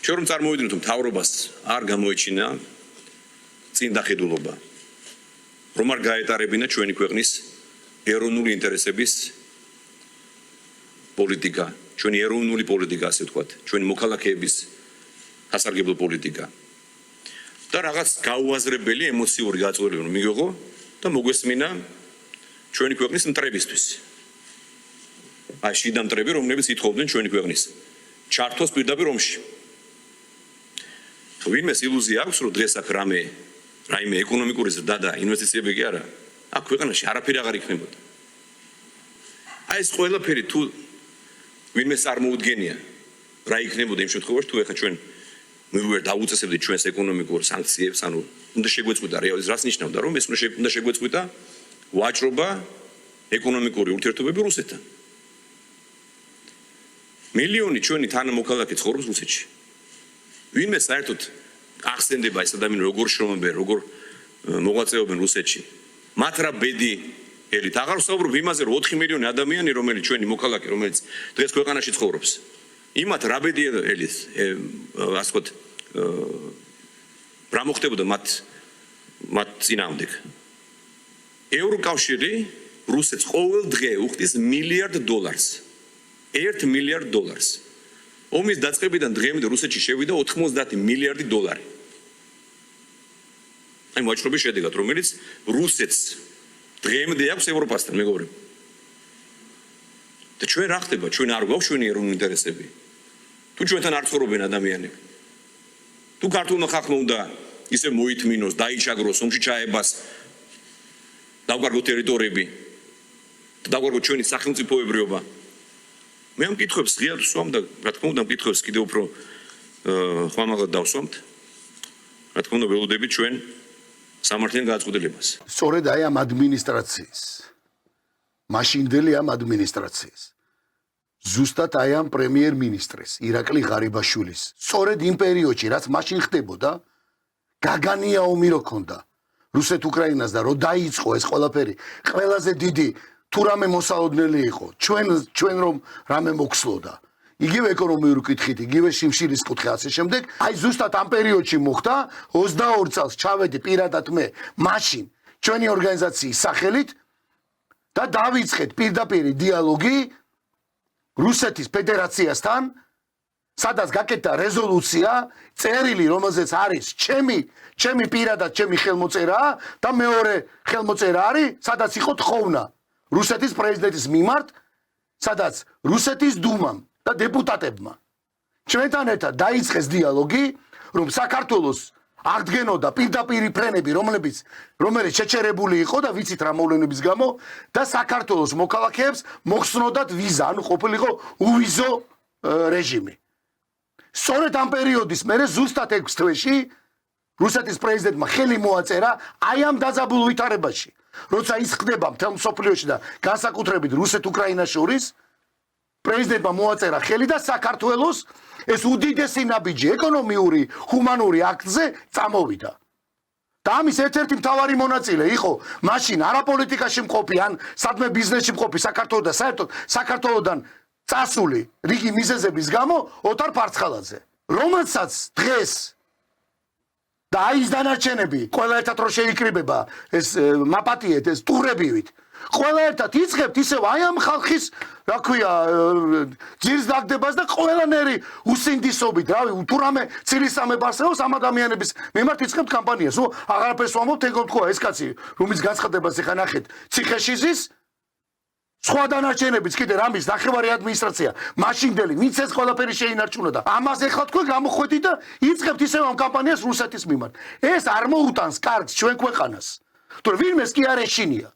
ჩვენ რომ წარმოვიდგინოთ რომ მთავრობას არ გამოეჩინა წინ დახედულობა რომ არ გაეტარებინა ჩვენი ქვეყნის ეროვნული ინტერესების პოლიტიკა, ჩვენი ეროვნული პოლიტიკა, ასე ვთქვათ, ჩვენი მოქალაქეების სასარგებლო პოლიტიკა. და რაღაც გაუაზრებელი ემოციური გაწყვეტილება რომ მიიღო და მოგვესმინა ჩვენი ქვეყნის მტრებისთვის. აი შიდა მტრები, რომლებიც ითხოვდნენ ჩვენი ქვეყნის ჩართვას პირდაპირ ომში. ვინმეს ილუზია აქვს, რომ დღეს აქ რაიმე ეკონომიკური ზრდა და ინვესტიციები კი არა, აქ ქვეყანაში არაფერი აღარ იქნებოდა. აი ეს ყველაფერი თუ ვინმეს წარმოუდგენია, რა იქნებოდა იმ შემთხვევაში, თუ ეხა ჩვენ მივერ დაუწესებდით ჩვენს ეკონომიკურ სანქციებს, ანუ უნდა შეგვეწყვიტა რეალიზ რაც ნიშნავდა, რომ ეს უნდა შეგვეწყვიტა ვაჭრობა, ეკონომიკური ურთიერთობები რუსეთთან. მილიონი ჩვენი თანამოქალაქე ცხოვრობს რუსეთში. ვინმე საერთოდ ახსენდება ეს ადამიანი როგორ შრომობენ, როგორ მოღვაწეობენ რუსეთში. მათ რა ბედი ელით აღარ ვსაუბრობ იმაზე, რომ 4 მილიონი ადამიანი, რომელიც ჩვენი მოქალაქე, რომელიც დღეს ქვეყანაში ცხოვრობს. იმათ რა ბედი ელით, ასე ვთქვათ, რა მოხდებოდა მათ წინააღმდეგ. ევროკავშირი რუსეთს ყოველ დღე უხდის $1 მილიარდ. $1 მილიარდ. ომის დაწყებიდან დღემდე რუსეთში შევიდა $90 მილიარდი. აი ვაჭრობის შედეგად, რომელიც რუსეთს დღემდე აქვს ევროპასთან, მეგობრებო. და ჩვენ რა ხდება? ჩვენ არ გვაქვს ჩვენი ეროვნული ინტერესები. თუ ჩვენთან არ ცხოვრობენ ადამიანები. თუ ქართულმა ხალხმა უნდა ისე მოითმინოს, დაიჩაგროს, ომში ჩაებას, დავკარგოთ ტერიტორიები, დავკარგოთ ჩვენი სახელმწიფოებრიობა. მე ამ კითხვებს ღიად ვსვამ და რა თქმა უნდა ამ კითხვებს კიდევ უფრო ხმამაღლად დავსვამთ. რა თქმა უნდა ველოდებით ჩვენ სამართლიან გადაწყვეტილებას. სწორედ აი ამ ადმინისტრაციის, მაშინდელი ამ ადმინისტრაციის, ზუსტად აი ამ პრემიერ-მინისტრის, ირაკლი ღარიბაშვილის, სწორედ იმ პერიოდში, რაც მაშინ ხდებოდა, გაგანია ომი რო ქონდა რუსეთ-უკრაინას და რო დაიწყო ეს ყველაფერი, ყველაზე დიდი თუ რამე მოსალოდნელი იყო, ჩვენ რომ რამე მოხსლოდა. იგივე ეკონომიური კითხვით, იგივე შიმშილის კუთხე ასე შემდეგ, აი ზუსტად ამ პერიოდში მოხდა 22 წელს ჩავედი პირადად მე მაშინ ჩვენი ორგანიზაციის სახელით და დავიწყეთ პირდაპირ დიალოგი რუსეთის ფედერაციასთან, სადაც გაკეთდა რეზოლუცია, წერილი, რომელზეც არის ჩემი პირადად ჩემი ხელმოწერა და მეორე ხელმოწერა არის, სადაც იყო თხოვნა რუსეთის პრეზიდენტის მიმართ, სადაც რუსეთის დუმამ და დეპუტატებმა ჩვენთან ერთად დაიწყეს დიალოგი, რომ საქართველოს აღდგენოდა პირდაპირი ფრენები, რომელიც შეჩერებული იყო და ვიცით რა მოვლენების გამო და საქართველოს მოქალაქეებს მოხსნოდათ ვიზა, ანუ ყოფილიყო უვიზო რეჟიმი. სწორედ ამ პერიოდის მერე ზუსტად 6 თვეში რუსეთის პრეზიდენტმა ხელი მოაწერა აი ამ დაძაბულ ვითარებაში, როცა ის ხდება მთელ მსოფლიოში და განსაკუთრებით რუსეთ-უკრაინას შორის, პრეზიდენტმა მოაწერა ხელი და საქართველოს ეს უდიდესი ნაბიჯი ეკონომიური, ჰუმანური აქტზე წამოვიდა. და ამის ერთ-ერთი მთავარი მონაწილე იყო მაშინ არა პოლიტიკაში მყოფი, ან სადმე ბიზნესში მყოფი საქართველოს და საერთოდ საქართველოსდან წასული რიგი მიზეზების გამო ოტარ ფარცხალაძე, რომელსაც დღეს და აი ის დანარჩენები ყველა ერთად რო შეიკრიბება ეს მაპატიეთ, ეს ტურებივით, ყველა ერთად იწყებთ ისევ აი ამ ხალხის, რა ქვია, ძირს დაგდებას და ყველანაირი უსინდისობით, რავი, თუ რამე ცილისამებ არსებობს ამ ადამიანების მიმართ იწყებთ კამპანიას. აღარაფერს ვამბობთ, ეგრე თქვა ეს კაცი, რომის განცხადებას ეხა ნახეთ, ციხეში ზის, სხვა დანარჩენებიც კიდე რამის ნახევარი ადმინისტრაცია, მაშინდელი, ვინც ეს ყველაფერი შეინარჩუნა და ამას ეხლა თქვენ გამოხვედით და იწყებთ ისევ ამ კამპანიას რუსეთის მიმართ. ეს არ მოუტანს კარგს ჩვენ ქვეყანას. თუ ვინმეს კი არ ეშინია.